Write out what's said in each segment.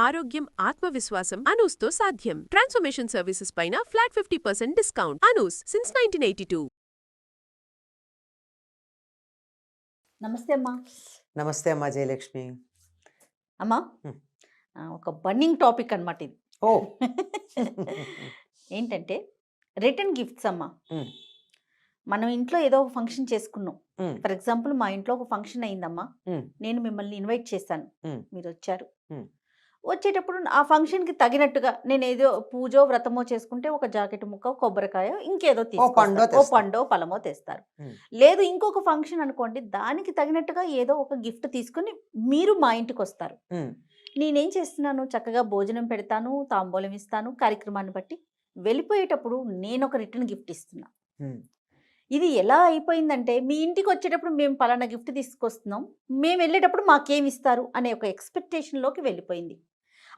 ఆరోగ్యం, ఆత్మవిశ్వాసం అనూస్తో సాధ్యం. ట్రాన్స్ఫర్మేషన్ సర్వీసెస్ పైన ఫ్లాట్ 50% డిస్కౌంట్. అనూస్ సిన్స్ 1982. నమస్తే అమ్మా. నమస్తే అమ్మా జయలక్ష్మి. అమ్మా, ఒక బర్నింగ్ టాపిక్ అనమాట ఇది. ఓ ఏంటంటే రిటర్న్ గిఫ్ట్స్ అమ్మా. మనం ఇంట్లో ఏదో ఒక ఫంక్షన్ చేసుకున్నాం. ఫర్ ఎగ్జాంపుల్ మా ఇంట్లో ఒక ఫంక్షన్ అయిందమ్మా. నేను మిమ్మల్ని ఇన్వైట్ చేశాను, మీరు వచ్చారు. వచ్చేటప్పుడు ఆ ఫంక్షన్కి తగినట్టుగా నేను ఏదో పూజో వ్రతమో చేసుకుంటే ఒక జాకెట్ ముక్క, కొబ్బరికాయ, ఇంకేదో తీసుకుంటారు, ఓ పండో ఫలమో తెస్తారు. లేదు ఇంకొక ఫంక్షన్ అనుకోండి, దానికి తగినట్టుగా ఏదో ఒక గిఫ్ట్ తీసుకుని మీరు మా ఇంటికి వస్తారు. నేనేం చేస్తున్నాను, చక్కగా భోజనం పెడతాను, తాంబూలం ఇస్తాను, కార్యక్రమాన్ని బట్టి వెళ్ళిపోయేటప్పుడు నేను ఒక రిటర్న్ గిఫ్ట్ ఇస్తున్నా. ఇది ఎలా అయిపోయిందంటే, మీ ఇంటికి వచ్చేటప్పుడు మేము పలానా గిఫ్ట్ తీసుకొస్తున్నాం, మేము వెళ్ళేటప్పుడు మాకేమి ఇస్తారు అనే ఒక ఎక్స్పెక్టేషన్లోకి వెళ్ళిపోయింది.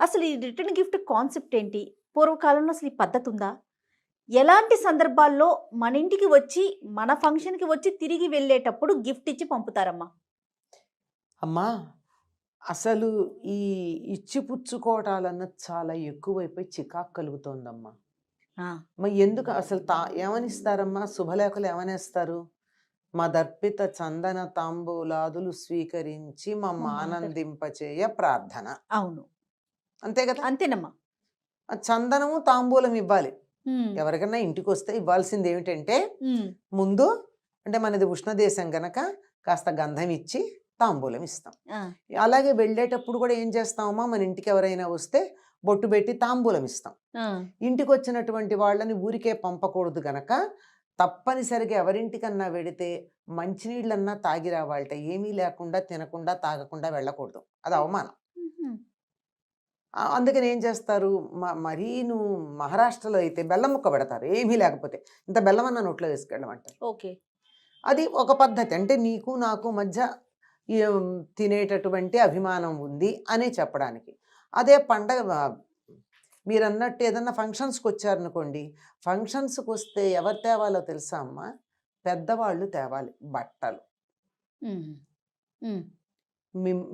అసలు ఈ రిటర్న్ గిఫ్ట్ కాన్సెప్ట్ ఏంటి? పూర్వకాలంలో అసలు ఈ పద్ధతి ఉందా? ఎలాంటి సందర్భాల్లో మన ఇంటికి వచ్చి మన ఫంక్షన్కి వచ్చి తిరిగి వెళ్ళేటప్పుడు గిఫ్ట్ ఇచ్చి పంపుతారమ్మా? అమ్మా, అసలు ఈ ఇచ్చిపుచ్చుకోవటాలన్నది చాలా ఎక్కువైపోయి చికాకు కలుగుతోందమ్మా. మరి ఎందుకు అసలు ఏమనిస్తారమ్మా? శుభలేఖలు ఏమనేస్తారు? మా దర్పిత చందన తాంబూలాదులు స్వీకరించి మమ్మ ఆనందింపచేయ ప్రార్థన. అవును, అంతే కదా? అంతేనమ్మా. చందనము తాంబూలం ఇవ్వాలి. ఎవరికైనా ఇంటికి వస్తే ఇవ్వాల్సింది ఏమిటంటే, ముందు అంటే మనది ఉష్ణదేశం గనక కాస్త గంధం ఇచ్చి తాంబూలం ఇస్తాం. అలాగే వెళ్ళేటప్పుడు కూడా ఏం చేస్తామమ్మా, మన ఇంటికి ఎవరైనా వస్తే బొట్టు పెట్టి తాంబూలం ఇస్తాం. ఇంటికి వచ్చినటువంటి వాళ్ళని ఊరికే పంపకూడదు గనక తప్పనిసరిగా ఎవరింటికన్నా వెడితే మంచినీళ్ళన్నా తాగి రావాలట. ఏమీ లేకుండా తినకుండా తాగకుండా వెళ్ళకూడదు, అది అవమానం. అందుకని ఏం చేస్తారు, మరీ నువ్వు మహారాష్ట్రలో అయితే బెల్లం ముక్క పెడతారు, ఏమీ లేకపోతే ఇంత బెల్లం అన్న నోట్లో వేసుకెళ్ళమంటారు. ఓకే, అది ఒక పద్ధతి. అంటే నీకు నాకు మధ్య తినేటటువంటి అభిమానం ఉంది అని చెప్పడానికి. అదే పండగ మీరు అన్నట్టు ఏదన్నా ఫంక్షన్స్కి వచ్చారనుకోండి, ఫంక్షన్స్కి వస్తే ఎవరు తేవాలో తెలుసా అమ్మ? పెద్దవాళ్ళు తేవాలి బట్టలు.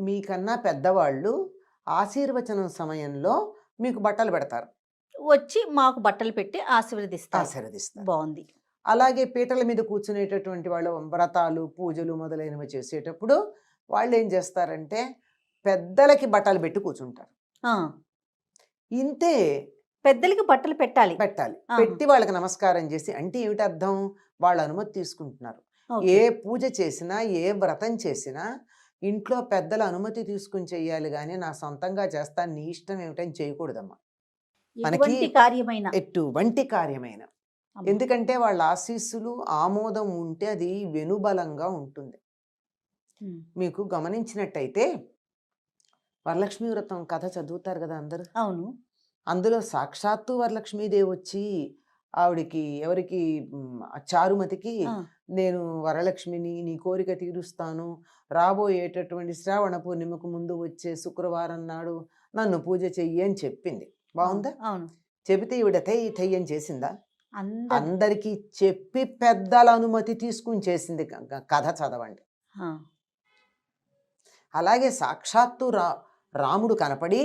మీకన్నా పెద్దవాళ్ళు ఆశీర్వచనం సమయంలో మీకు బట్టలు పెడతారు, వచ్చి మాకు బట్టలు పెట్టి ఆశీర్వదిస్తారు. బాగుంది. అలాగే పీటల మీద కూర్చునేటటువంటి వాళ్ళు వ్రతాలు, పూజలు మొదలైనవి చేసేటప్పుడు వాళ్ళు ఏం చేస్తారంటే పెద్దలకి బట్టలు పెట్టి కూర్చుంటారు. ఇంతే, పెద్దలకి బట్టలు పెట్టాలి. పెట్టి వాళ్ళకి నమస్కారం చేసి, అంటే ఏమిటి అర్థం? వాళ్ళ అనుమతి తీసుకుంటున్నారు. ఏ పూజ చేసినా ఏ వ్రతం చేసినా ఇంట్లో పెద్దల అనుమతి తీసుకుని చెయ్యాలి, కానీ నా సొంతంగా చేస్తాను నీ ఇష్టం ఏమిటని చేయకూడదమ్మా. మనకి ఎటువంటి కార్యమైన, ఎందుకంటే వాళ్ళ ఆశీస్సులు ఆమోదం ఉంటే అది వెనుబలంగా ఉంటుంది. మీకు గమనించినట్టయితే వరలక్ష్మీ వ్రతం కథ చదువుతారు కదా అందరూ. అవును. అందులో సాక్షాత్తు వరలక్ష్మీదేవి వచ్చి ఆవిడికి, ఎవరికి, చారుమతికి, నేను వరలక్ష్మిని, నీ కోరిక తీరుస్తాను, రాబోయేటటువంటి శ్రావణ పూర్ణిమకు ముందు వచ్చే శుక్రవారం నాడు నన్ను పూజ చెయ్యి అని చెప్పింది. బాగుందా? అవును. చెబితే ఈవిడ తెయ్యని చేసిందా? అందరికీ చెప్పి పెద్దల అనుమతి తీసుకుని చేసింది. కథ చదవండి. అలాగే సాక్షాత్తు రాముడు కనపడి,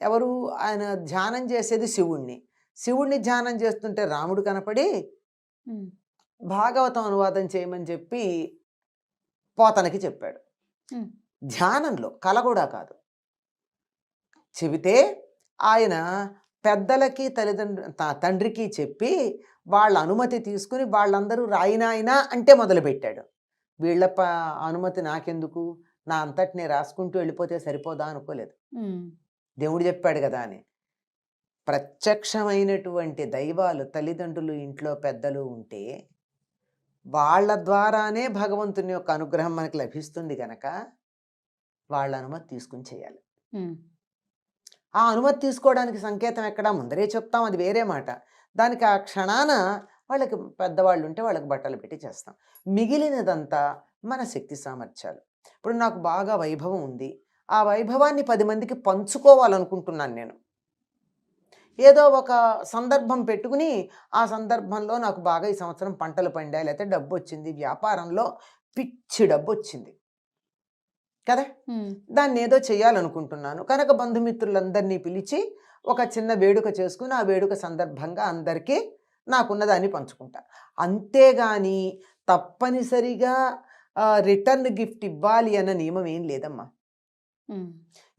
ఎవరు ఆయన ధ్యానం చేసేది శివుణ్ణి ధ్యానం చేస్తుంటే రాముడు కనపడి భాగవతం అనువాదం చేయమని చెప్పి పోతనకి చెప్పాడు. ధ్యానంలో, కల కూడా కాదు. చెబితే ఆయన పెద్దలకి తండ్రికి చెప్పి వాళ్ళ అనుమతి తీసుకుని వాళ్ళందరూ రాయినాయనా అంటే మొదలుపెట్టాడు. వీళ్ళ అనుమతి నాకెందుకు, నా అంతటి నేను రాసుకుంటూ వెళ్ళిపోతే సరిపోదా అనుకోలేదు. దేవుడు చెప్పాడు కదా అని. ప్రత్యక్షమైనటువంటి దైవాలు, తల్లిదండ్రులు, ఇంట్లో పెద్దలు ఉంటే వాళ్ళ ద్వారానే భగవంతుని యొక్క అనుగ్రహం మనకు లభిస్తుంది కనుక వాళ్ళ అనుమతి తీసుకుని చేయాలి. ఆ అనుమతి తీసుకోవడానికి సంకేతం ఎక్కడా? ముందరే చెప్తాం, అది వేరే మాట. దానికి ఆ క్షణాన వాళ్ళకి పెద్దవాళ్ళు ఉంటే వాళ్ళకి బట్టలు పెట్టి చేస్తాం. మిగిలినదంతా మన శక్తి సామర్థ్యాలు. ఇప్పుడు నాకు బాగా వైభవం ఉంది, ఆ వైభవాన్ని 10 మందికి పంచుకోవాలనుకుంటున్నాను నేను. ఏదో ఒక సందర్భం పెట్టుకుని, ఆ సందర్భంలో నాకు బాగా ఈ సంవత్సరం పంటలు పండాయి, లేకపోతే డబ్బు వచ్చింది, వ్యాపారంలో పిచ్చి డబ్బు వచ్చింది, కదా. ఉమ్, దాన్ని ఏదో చేయాలనుకుంటున్నాను కనుక బంధుమిత్రులందరినీ పిలిచి ఒక చిన్న వేడుక చేసుకుని ఆ వేడుక సందర్భంగా అందరికీ నాకున్నదాన్ని పంచుకుంటా. అంతేగాని తప్పనిసరిగా రిటర్న్ గిఫ్ట్ ఇవ్వాలి అన్న నియమం ఏం లేదమ్మా. ఉమ్.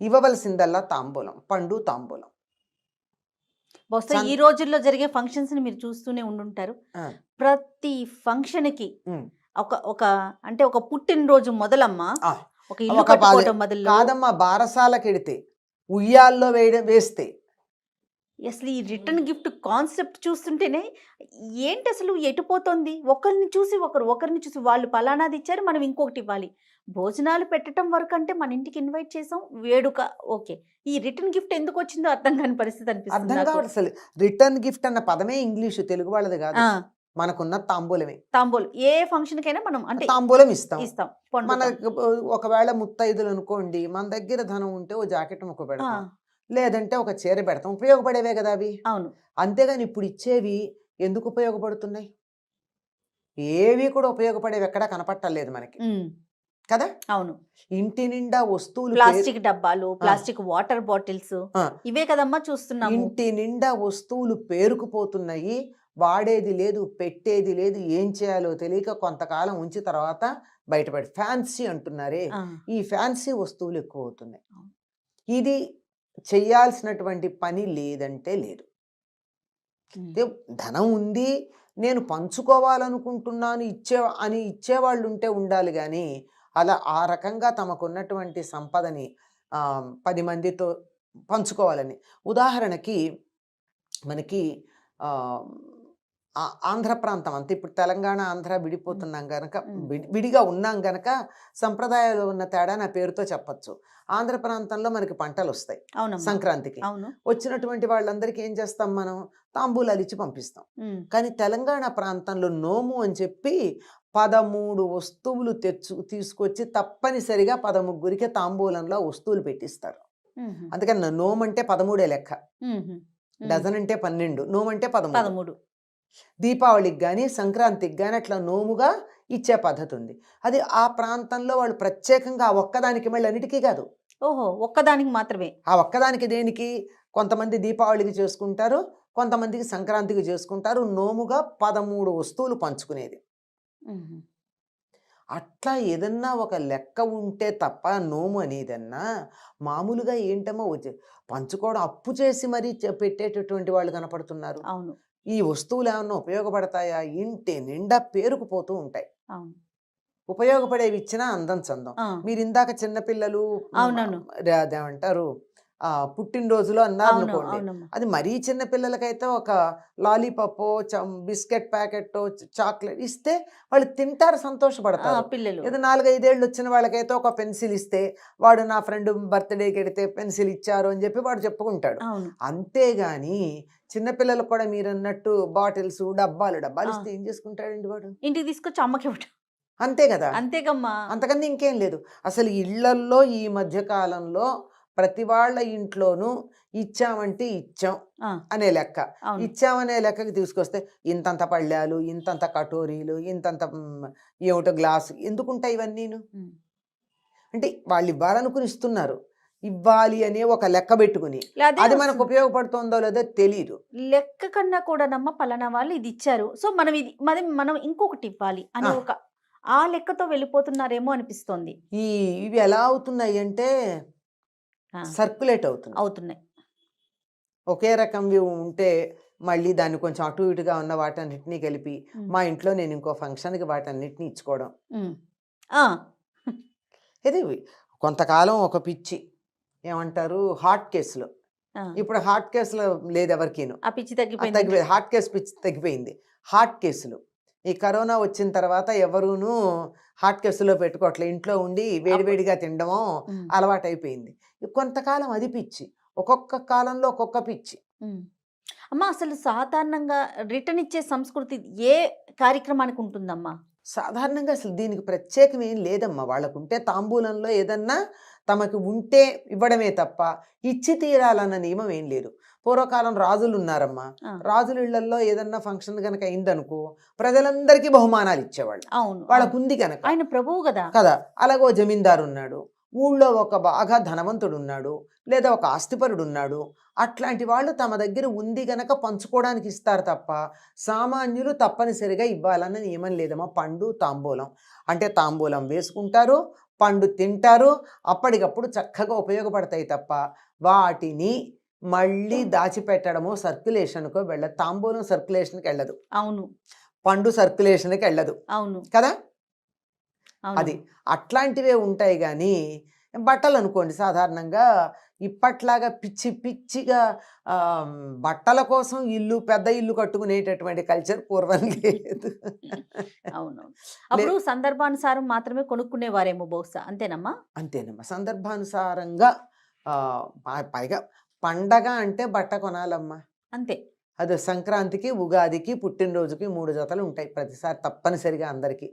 ఇవ్వవలసిందల్లా తాంబూలం, పండు తాంబూలం. బహుశా ఈ రోజుల్లో జరిగే ఫంక్షన్స్ ని మీరు చూస్తూనే ఉండుంటారు. ఆ, ప్రతి ఫంక్షన్ కి ఉమ్, ఒక ఒక అంటే ఒక పుట్టినరోజు మొదలమ్మా, ఆ, ఒక ఇల్లు ఒక కట్టుకోవటం మొదలు. కాదమ్మా, బారసాలకెడితే, ఉయ్యాల్లో వేస్తే అసలు ఈ రిటర్న్ గిఫ్ట్ కాన్సెప్ట్ చూస్తుంటేనే ఏంటి అసలు ఎటుపోతుంది? ఒకరిని చూసి ఒకరిని చూసి వాళ్ళు పలానాది ఇచ్చారు, మనం ఇంకొకటి ఇవ్వాలి. భోజనాలు పెట్టడం వరకు అంటే మన ఇంటికి ఇన్వైట్ చేసాం, వేడుక ఓకే. ఈ రిటర్న్ గిఫ్ట్ ఎందుకు వచ్చిందో అర్థం కాని పరిస్థితి అనిపిస్తుంది అర్థం నాకు. కావట్లేదు. అసలు రిటర్న్ గిఫ్ట్ అన్న పదమే ఇంగ్లీషు, తెలుగు వాళ్ళది కాదు. ఆ, మనకున్న తాంబూలమే. తాంబూలం ఏ ఫంక్షన్ కైనా మనం అంటే తాంబూలం ఇస్తాం. ఇస్తాం, మన పండుతాం. ఒకవేళ ముత్తైదులు అనుకోండి, మన దగ్గర ధనం ఉంటే ఓ జాకెట్ ముక్క ఆ, పెడతాం, లేదంటే ఒక చీర పెడతాం. ఉపయోగపడేవే కదా అవి. అవును. అంతేగాని ఇప్పుడు ఇచ్చేవి ఎందుకు ఉపయోగపడుతున్నాయి? ఏవి కూడా ఉపయోగపడేవి ఎక్కడా కనపట్టలేదు మనకి ఉమ్, కదా. అవును. ఇంటి నిండా వస్తువులు ప్లాస్టిక్ డబ్బాలు, ప్లాస్టిక్ వాటర్ బాటిల్స్, ఆ, ఇవే కదమ్మా చూస్తున్నాము. ఇంటి నిండా వస్తువులు పేరుకుపోతున్నాయి. వాడేది లేదు, పెట్టేది లేదు, ఏం చేయాలో తెలియక కొంతకాలం ఉంచి తర్వాత బయటపడి ఫ్యాన్సీ అంటున్నారే, ఆ, ఈ ఫ్యాన్సీ వస్తువులు ఎక్కువ అవుతున్నాయి. అవును. ఇది చెయ్యాల్సినటువంటి పని లేదంటే లేదు. ఉమ్, అంటే ధనం ఉంది, నేను పంచుకోవాలనుకుంటున్నాను ఇచ్చేవాళ్ళు ఉంటే ఉండాలి. కానీ అలా ఆ రకంగా తమకున్నటువంటి సంపదని 10 మందితో పంచుకోవాలని. ఉదాహరణకి మనకి ఆ, ఆంధ్ర ప్రాంతం అంతా, ఇప్పుడు తెలంగాణ ఆంధ్ర విడిపోతున్నాం గనక, విడిగా ఉన్నాం గనక సంప్రదాయాలు ఉన్న తేడా నా పేరుతో చెప్పచ్చు. ఆంధ్ర ప్రాంతంలో మనకి పంటలు వస్తాయి అవునమ్మా, సంక్రాంతికి. అవును. వచ్చినటువంటి వాళ్ళందరికీ ఏం చేస్తాం, మనం తాంబూలాలు ఇచ్చి పంపిస్తాం. ఉమ్, కానీ తెలంగాణ ప్రాంతంలో నోము అని చెప్పి 13 వస్తువులు తీసుకొచ్చి తప్పనిసరిగా 13కి తాంబూలంలో వస్తువులు పెట్టిస్తారు. ఉమ్, అందుకని నోము అంటే 13 లెక్క, ఉమ్, ఉమ్, డజన్ అంటే 12, నోము అంటే 13. 13. దీపావళికి కానీ సంక్రాంతికి కానీ అట్లా నోముగా ఇచ్చే పద్ధతి ఉంది. అది ఆ ప్రాంతంలో వాళ్ళు ప్రత్యేకంగా ఆ ఒక్కదానికి, మళ్ళీ అన్నిటికీ కాదు, ఓహో, ఒక్కదానికి మాత్రమే. ఆ ఒక్కదానికి దేనికి, కొంతమంది దీపావళికి చేసుకుంటారు, కొంతమందికి సంక్రాంతికి చేసుకుంటారు. నోముగా 13 వస్తువులు పంచుకునేది. ఉమ్, అట్లా ఏదన్నా ఒక లెక్క ఉంటే తప్ప నోము అనేదన్నా మామూలుగా ఏంటమ్మో పంచుకోవడం, అప్పు చేసి మరీ పెట్టేటటువంటి వాళ్ళు కనపడుతున్నారు. అవును, ఈ వస్తువులు ఏమన్నా ఉపయోగపడతాయా? ఇంటి నిండా పేరుకుపోతూ ఉంటాయి. అవును. ఉపయోగపడేవి ఇచ్చినా అందం చందం. ఆ, మీరు ఇందాక చిన్నపిల్లలు అవునవును. అదేమంటారు పుట్టినరోజులు అన్నారు అవును, అనుకోండి, అవునమ్మా. అది మరీ చిన్న పిల్లలకైతే ఒక లాలీపాపో బిస్కెట్ ప్యాకెట్టో చాక్లెట్ ఇస్తే వాళ్ళు తింటారు, ఆ, సంతోషపడతారు. పిల్లలు. ఏదో 4-5 ఏళ్ళు వచ్చిన వాళ్ళకైతే ఒక పెన్సిల్ ఇస్తే, వాడు నా ఫ్రెండ్ బర్త్డేకి వెడితే పెన్సిల్ ఇచ్చారు అని చెప్పి వాడు చెప్పుకుంటాడు. అవును. అంతేగాని చిన్నపిల్లలకు కూడా మీరు అన్నట్టు బాటిల్స్, డబ్బాలు ఆ, ఇస్తే ఏం చేసుకుంటాడండి వాడు? ఇంటికి తీసుకొచ్చి అమ్మకి ఇవ్వటం. అంతే కదా. అంతేగమ్మా. అంతకన్నా ఇంకేం లేదు. అసలు ఇళ్లల్లో ఈ మధ్య కాలంలో ప్రతి వాళ్ళ ఇంట్లోనూ ఇచ్చామంటే ఇచ్చాం ఆ, అనే లెక్క. అవును. ఇచ్చామనే లెక్కకి తీసుకొస్తే ఇంతంత పళ్ళాలు, ఇంతంత కటోరీలు, ఇంతంత ఏమిటో గ్లాసు, ఎందుకుంటాయి ఇవన్నీను? ఉమ్, అంటే వాళ్ళు ఇవ్వాలనుకుని ఇస్తున్నారు. ఇవ్వాలి అనే ఒక లెక్క పెట్టుకుని అదే అది మనకు వస్తుంది. ఉపయోగపడుతుందో లేదో తెలియదు. లెక్క కన్నా కూడానమ్మ పలానా వాళ్ళు ఇది ఇచ్చారు, సో మనం ఇది మనం ఇంకొకటి ఇవ్వాలి అనే ఆ. ఒక ఆ లెక్కతో వెళ్ళిపోతున్నారేమో అనిపిస్తోంది. ఇవి ఎలా అవుతున్నాయి అంటే ఆ, సర్క్యులేట్ అవుతున్నాయి. అవుతున్నాయి. ఒకే రకంవి ఉంటే మళ్ళీ దాన్ని కొంచెం అటు ఇటుగా ఉన్న వాటన్నిటినీ కలిపి ఉమ్, మా ఇంట్లో నేను ఇంకో ఫంక్షన్కి వాటన్నిటిని ఇచ్చుకోవడం. ఉమ్, ఆ, ఇది కొంతకాలం ఒక పిచ్చి, ఏమంటారు, హాట్ కేసులో. ఆ, ఇప్పుడు హాట్ కేసులో లేదు ఎవరికీను. ఆ పిచ్చి తగ్గిపోయింది. హాట్ కేసు పిచ్చి తగ్గిపోయింది. హాట్ కేసులు ఈ కరోనా వచ్చిన తర్వాత ఎవరూను హాట్ కేసులో పెట్టుకోవట్లే, ఇంట్లో ఉండి వేడివేడిగా తినడమో ఉమ్, అలవాటైపోయింది. కొంతకాలం అది పిచ్చి, ఒక్కొక్క కాలంలో ఒక్కొక్క పిచ్చి. ఉమ్. అమ్మా, అసలు సాధారణంగా రిటర్న్ ఇచ్చే సంస్కృతి ఏ కార్యక్రమానికి ఉంటుందమ్మా? సాధారణంగా అసలు దీనికి ప్రత్యేకం ఏం లేదమ్మా. వాళ్ళకుంటే తాంబూలంలో ఏదన్నా తమకు ఉంటే ఇవ్వడమే తప్ప ఇచ్చి తీరాలన్న నియమం ఏం లేదు. పూర్వకాలం రాజులు ఉన్నారమ్మా. ఆ, రాజుల ఇళ్లలో ఏదన్నా ఫంక్షన్ కనుక అయిందనుకో ప్రజలందరికీ బహుమానాలు ఇచ్చేవాళ్ళు, అవును, వాళ్ళకు అవును. ఉంది కనుక ఆయన ప్రభువు కదా. కదా. అలాగో జమీందారు ఉన్నాడు, ఊళ్ళో ఒక బాగా ధనవంతుడు ఉన్నాడు, లేదా ఒక ఆస్తిపరుడు ఉన్నాడు. అట్లాంటి వాళ్ళు తమ దగ్గర ఉంది గనక పంచుకోవడానికి ఇస్తారు తప్ప సామాన్యులు తప్పనిసరిగా ఇవ్వాలన్న నియమం లేదమ్మా. పండు తాంబూలం అంటే తాంబూలం వేసుకుంటారు, పండు తింటారు, అప్పటికప్పుడు చక్కగా ఉపయోగపడతాయి తప్ప వాటిని మళ్ళీ దాచిపెట్టడమో సర్క్యులేషన్కో వెళ్ళదు. తాంబూలం సర్క్యులేషన్కి వెళ్ళదు, అవును పండు సర్క్యులేషన్కి వెళ్ళదు అవును కదా. అవును. అది అట్లాంటివే ఉంటాయి. కానీ బట్టలు అనుకోండి, సాధారణంగా ఇప్పట్లాగా పిచ్చి పిచ్చిగా ఆ, బట్టల కోసం పెద్ద ఇల్లు కట్టుకునేటటువంటి కల్చర్ పూర్వం లేదు. అవును. అప్పుడు సందర్భానుసారం మాత్రమే కొనుక్కునేవారేమో బహుశా, అంతేనమ్మా? అంతేనమ్మా, సందర్భానుసారంగా పైగా పండగ అంటే బట్ట కొనాలమ్మా. అంతే. అది సంక్రాంతికి, ఉగాదికి, పుట్టినరోజుకి 3 జతలు ఉంటాయి ప్రతిసారి తప్పనిసరిగా అందరికీ.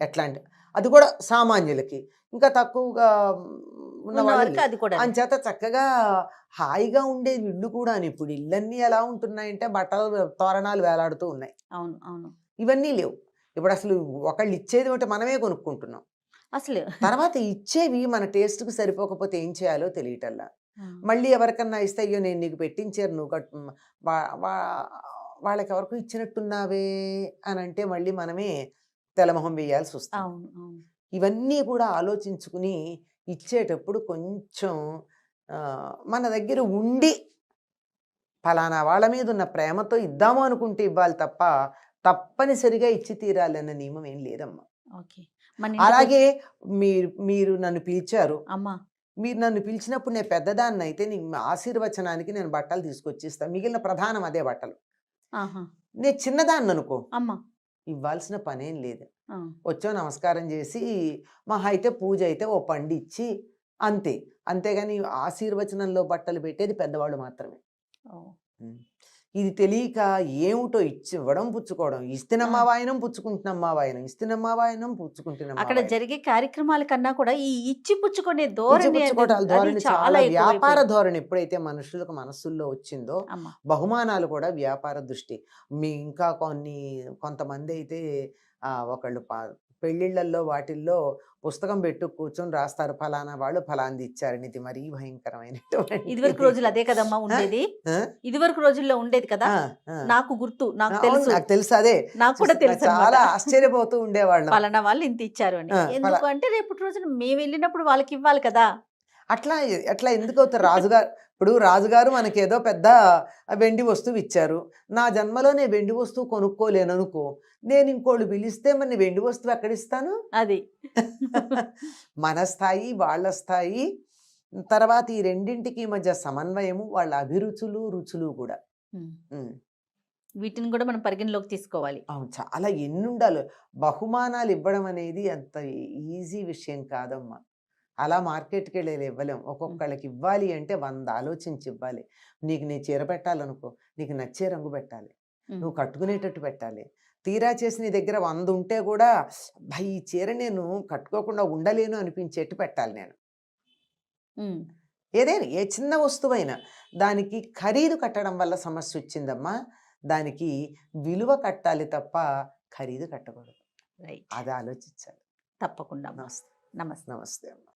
ఎట్లాంటి అది కూడా సామాన్యులకి, ఇంకా తక్కువగా ఉన్న ఉన్న వాళ్ళు వరకు అది కూడా. అంచేత చక్కగా హాయిగా ఉండేది ఇల్లు కూడా. ఇప్పుడు ఇళ్ళన్నీ ఎలా ఉంటున్నాయంటే బట్టలు తోరణాలు వేలాడుతూ ఉన్నాయి. అవును అవును. ఇవన్నీ లేవు ఇప్పుడు. అసలు ఒకళ్ళు ఇచ్చేది ఉంటే మనమే కొనుక్కుంటున్నాం. అసలు తర్వాత ఇచ్చేవి మన టేస్ట్కి సరిపోకపోతే ఏం చేయాలో తెలియటల్లా. మళ్ళీ ఎవరికన్నా ఇస్తే అయ్యో నేను నీకు పెట్టించారు, నువ్వు వాళ్ళకి ఎవరికో ఇచ్చినట్టున్నావే అని అంటే మళ్ళీ మనమే తెలమొహం వేయాల్సి వస్తుంది. అవును అవును. ఇవన్నీ కూడా ఆలోచించుకుని ఇచ్చేటప్పుడు కొంచెం మన దగ్గర ఉండి ఫలానా వాళ్ళ మీద ఉన్న ప్రేమతో ఇద్దాము అనుకుంటే ఇవ్వాలి తప్ప తప్పనిసరిగా ఇచ్చి తీరాలి అన్న నియమం ఏం లేదమ్మా. ఓకే. మన అలాగే మీరు నన్ను పిలిచారు, అమ్మా మీరు నన్ను పిలిచినప్పుడు నేను పెద్దదాన్ని అయితే నీకు ఆశీర్వచనానికి నేను బట్టలు తీసుకొచ్చిస్తాను, మిగిలిన ప్రధానం అదే బట్టలు. నేను చిన్నదాన్ని అనుకో, అమ్మా ఇవ్వాల్సిన పనేం లేదు. వచ్చో నమస్కారం చేసి మహా అయితే పూజ అయితే ఓ పండు ఇచ్చి అంతే. అంతేగాని ఆశీర్వచనంలో బట్టలు పెట్టేది పెద్దవాళ్ళు మాత్రమే. ఇది తెలియక ఏమిటో ఇవ్వడం పుచ్చుకోవడం, ఇస్తున్నమ్మా వాయనం పుచ్చుకుంటున్నమ్మా వాయనం, ఇస్తున్నమ్మా వాయనం పుచ్చుకుంటున్నమ్మా. అక్కడ జరిగే కార్యక్రమాల కన్నా కూడా ఈ ఇచ్చి పుచ్చుకునే పుచ్చుకోవటాల ధోరణి చాలా వ్యాపార ఎక్కువైపోయింది. ధోరణి ఎప్పుడైతే మనుషులకు మనస్సుల్లో వచ్చిందో, అమ్మా బహుమానాలు కూడా వ్యాపార దృష్టి. ఇంకా కొంతమంది అయితే ఒకళ్ళు పెళ్ళిళ్ళల్లో వాటిల్లో పుస్తకం పెట్టు కూర్చొని రాస్తారు, ఫలానా వాళ్ళు ఫలాంది ఇచ్చారని. ఇది మరీ భయంకరమైనటువంటి. ఇదివరకు రోజులు అదే కదమ్మా ఉండేది. ఇదివరకు రోజుల్లో ఉండేది కదా. నాకు గుర్తు, నాకు తెలుసు, నాకు తెలుసు, అదే నాకు కూడా తెలుసు. చాలా ఆశ్చర్యపోతూ ఉండేవాళ్ళం. పలానా వాళ్ళు ఇంత ఇచ్చారు అని. ఎందుకు అంటే రేపటి రోజున మేము వెళ్ళినప్పుడు వాళ్ళకి ఇవ్వాలి కదా. అట్లా అట్లా ఎందుకు అవుతారు? రాజుగారు ఇప్పుడు రాజుగారు మనకి ఏదో పెద్ద వెండి వస్తువు ఇచ్చారు, నా జన్మలోనే వెండి వస్తువు కొనుక్కోలేను అనుకో, నేను ఇంకోళ్ళు పిలిస్తే మరి వెండి వస్తువు ఎక్కడిస్తాను? అది మన స్థాయి వాళ్ళ స్థాయి, తర్వాత ఈ రెండింటికి మధ్య సమన్వయము, వాళ్ళ అభిరుచులు రుచులు కూడా. వీటిని కూడా మనం పరిగణలోకి తీసుకోవాలి. అవును, చాలా ఎన్ని ఉండాలి. బహుమానాలు ఇవ్వడం అనేది అంత ఈజీ విషయం కాదమ్మా. అలా మార్కెట్కి వెళ్ళి ఇవ్వలేం. ఒక్కొక్కళ్ళకి ఇవ్వాలి అంటే 100 ఆలోచించి ఇవ్వాలి. నీకు నీ చీర పెట్టాలనుకో, నీకు నచ్చే రంగు పెట్టాలి, నువ్వు కట్టుకునేటట్టు పెట్టాలి. తీరా చేసి నీ దగ్గర 100 ఉంటే కూడా ఈ చీర నేను కట్టుకోకుండా ఉండలేను అనిపించేట్టు పెట్టాలి నేను. ఏదైనా ఏ చిన్న వస్తువైనా దానికి ఖరీదు కట్టడం వల్ల సమస్య వచ్చిందమ్మా. దానికి విలువ కట్టాలి తప్ప ఖరీదు కట్టకూడదు. రైట్. అది ఆలోచించాలి. తప్పకుండా. నమస్తే. నమస్తే. నమస్తే అమ్మా.